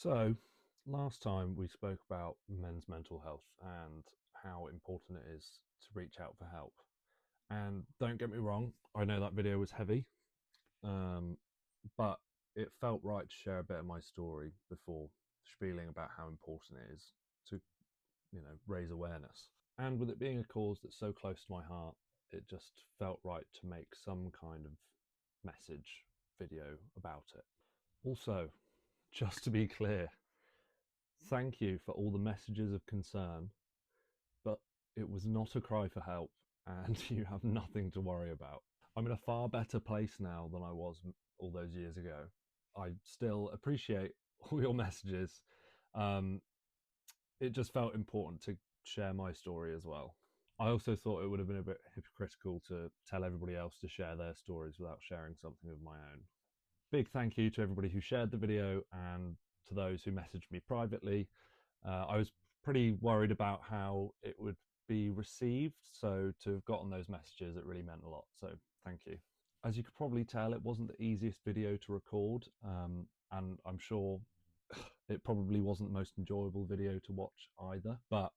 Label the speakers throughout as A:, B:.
A: So, last time we spoke about men's mental health and how important it is to reach out for help. And don't get me wrong, I know that video was heavy, but it felt right to share a bit of my story before spieling about how important it is to, raise awareness. And with it being a cause that's so close to my heart, it just felt right to make some kind of message video about it. Also, just to be clear, thank you for all the messages of concern, but it was not a cry for help, and you have nothing to worry about. I'm in a far better place now than I was all those years ago. I still appreciate all your messages. It just felt important to share my story as well. I also thought it would have been a bit hypocritical to tell everybody else to share their stories without sharing something of my own. Big thank you to everybody who shared the video and to those who messaged me privately. I was pretty worried about how it would be received, so to have gotten those messages, it really meant a lot, so thank you. As you could probably tell, it wasn't the easiest video to record, and I'm sure it probably wasn't the most enjoyable video to watch either, but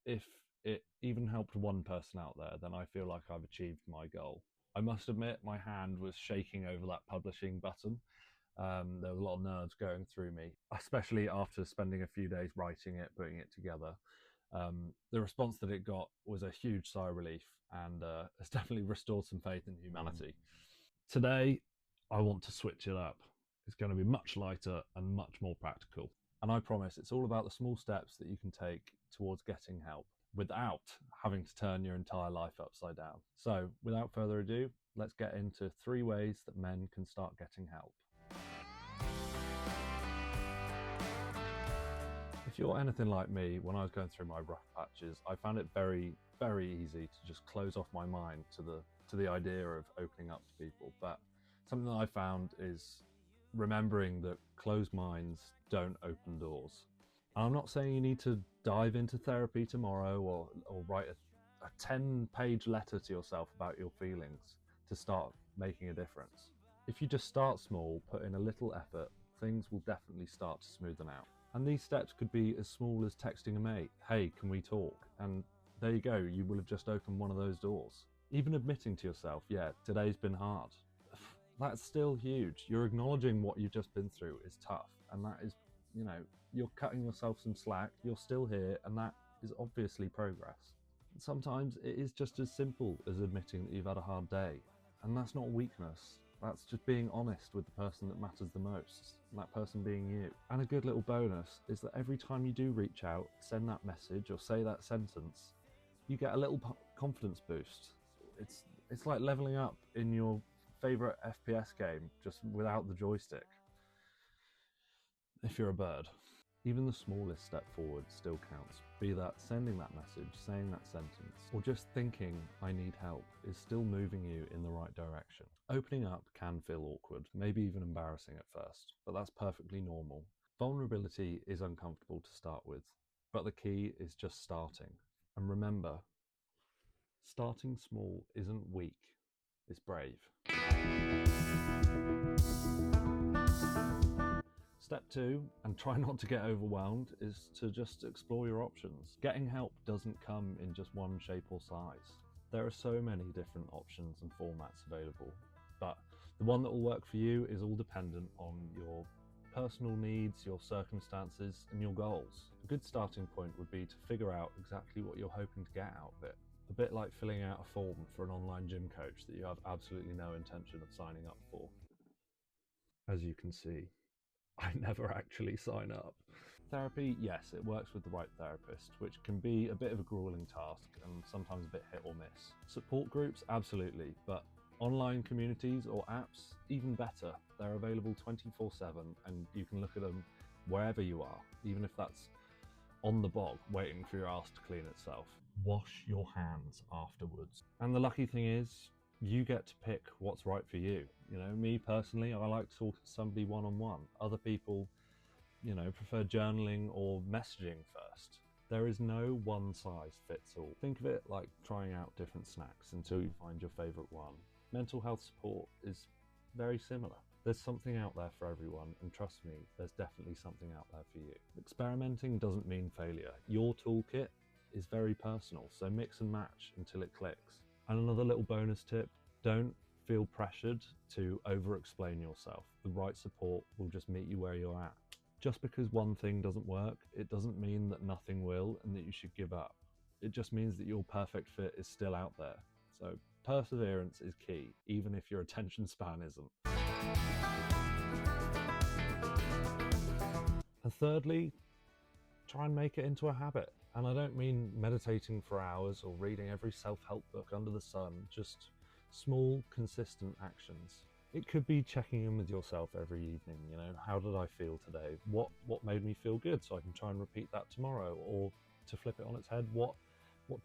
A: if it even helped one person out there, then I feel like I've achieved my goal. I must admit my hand was shaking over that publishing button. There was a lot of nerves going through me, especially after spending a few days writing it, putting it together. The response that it got was a huge sigh of relief, and it's definitely restored some faith in humanity. Today, I want to switch it up. It's going to be much lighter and much more practical. And I promise it's all about the small steps that you can take towards getting help without having to turn your entire life upside down. So, without further ado, let's get into 3 ways that men can start getting help. If you're anything like me, when I was going through my rough patches, I found it very, very easy to just close off my mind to the idea of opening up to people. But something that I found is remembering that closed minds don't open doors. And I'm not saying you need to dive into therapy tomorrow or write a 10-page letter to yourself about your feelings to start making a difference. If you just start small, put in a little effort, things will definitely start to smoothen out. And these steps could be as small as texting a mate, hey, can we talk? And there you go, you will have just opened one of those doors. Even admitting to yourself, yeah, today's been hard. That's still huge. You're acknowledging what you've just been through is tough, and that is, you're cutting yourself some slack, you're still here, and that is obviously progress. Sometimes it is just as simple as admitting that you've had a hard day, and that's not weakness. That's just being honest with the person that matters the most, and that person being you. And a good little bonus is that every time you do reach out, send that message or say that sentence, you get a little confidence boost. It's like leveling up in your favourite FPS game, just without the joystick. If you're a bird. Even the smallest step forward still counts, be that sending that message, saying that sentence, or just thinking I need help is still moving you in the right direction. Opening up can feel awkward, maybe even embarrassing at first, but that's perfectly normal. Vulnerability is uncomfortable to start with, but the key is just starting. And remember, starting small isn't weak, it's brave. Step 2, and try not to get overwhelmed, is to just explore your options. Getting help doesn't come in just one shape or size. There are so many different options and formats available, but the one that will work for you is all dependent on your personal needs, your circumstances, and your goals. A good starting point would be to figure out exactly what you're hoping to get out of it. A bit like filling out a form for an online gym coach that you have absolutely no intention of signing up for. As you can see, I never actually sign up. Therapy, yes, it works with the right therapist, which can be a bit of a grueling task and sometimes a bit hit or miss. Support groups, absolutely, but online communities or apps, even better. They're available 24/7 and you can look at them wherever you are, even if that's on the bog waiting for your ass to clean itself. Wash your hands afterwards. And the lucky thing is, you get to pick what's right for you. Me personally, I like talking to somebody one-on-one. Other people, prefer journaling or messaging first. There is no one size fits all. Think of it like trying out different snacks until you find your favorite one. Mental health support is very similar. There's something out there for everyone, and trust me, there's definitely something out there for you. Experimenting doesn't mean failure. Your toolkit is very personal, so mix and match until it clicks. And another little bonus tip, don't feel pressured to over-explain yourself. The right support will just meet you where you're at. Just because one thing doesn't work, it doesn't mean that nothing will and that you should give up. It just means that your perfect fit is still out there. So perseverance is key, even if your attention span isn't. And thirdly, try and make it into a habit. And I don't mean meditating for hours or reading every self-help book under the sun, just small, consistent actions. It could be checking in with yourself every evening, how did I feel today? What made me feel good so I can try and repeat that tomorrow? Or to flip it on its head, what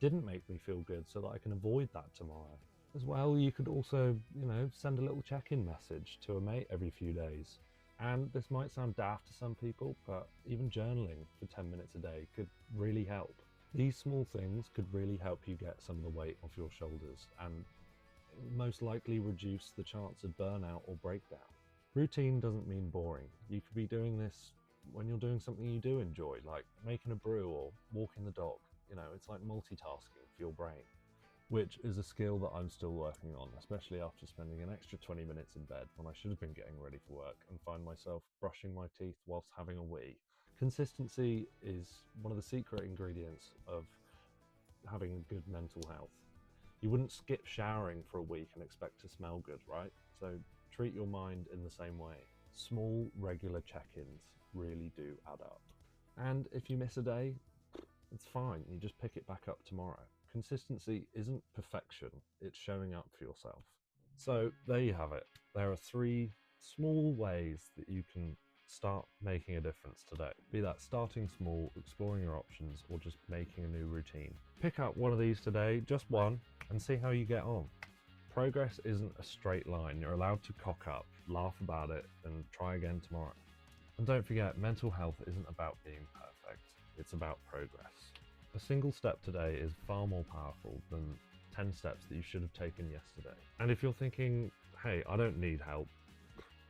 A: didn't make me feel good so that I can avoid that tomorrow? As well, you could also, send a little check-in message to a mate every few days. And this might sound daft to some people, but even journaling for 10 minutes a day could really help. These small things could really help you get some of the weight off your shoulders and most likely reduce the chance of burnout or breakdown. Routine doesn't mean boring. You could be doing this when you're doing something you do enjoy, like making a brew or walking the dog. It's like multitasking for your brain, which is a skill that I'm still working on, especially after spending an extra 20 minutes in bed when I should have been getting ready for work and find myself brushing my teeth whilst having a wee. Consistency is one of the secret ingredients of having good mental health. You wouldn't skip showering for a week and expect to smell good, right? So treat your mind in the same way. Small, regular check-ins really do add up. And if you miss a day, it's fine. You just pick it back up tomorrow. Consistency isn't perfection, it's showing up for yourself. So there you have it. There are 3 small ways that you can start making a difference today. Be that starting small, exploring your options, or just making a new routine. Pick up one of these today, just one, and see how you get on. Progress isn't a straight line. You're allowed to cock up, laugh about it, and try again tomorrow. And don't forget, mental health isn't about being perfect, it's about progress. A single step today is far more powerful than 10 steps that you should have taken yesterday. And if you're thinking, hey, I don't need help,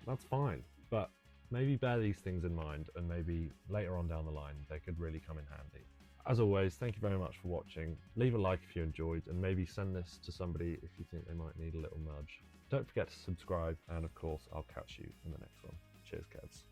A: that's fine. But maybe bear these things in mind, and maybe later on down the line, they could really come in handy. As always, thank you very much for watching. Leave a like if you enjoyed, and maybe send this to somebody if you think they might need a little nudge. Don't forget to subscribe, and of course, I'll catch you in the next one. Cheers, kids.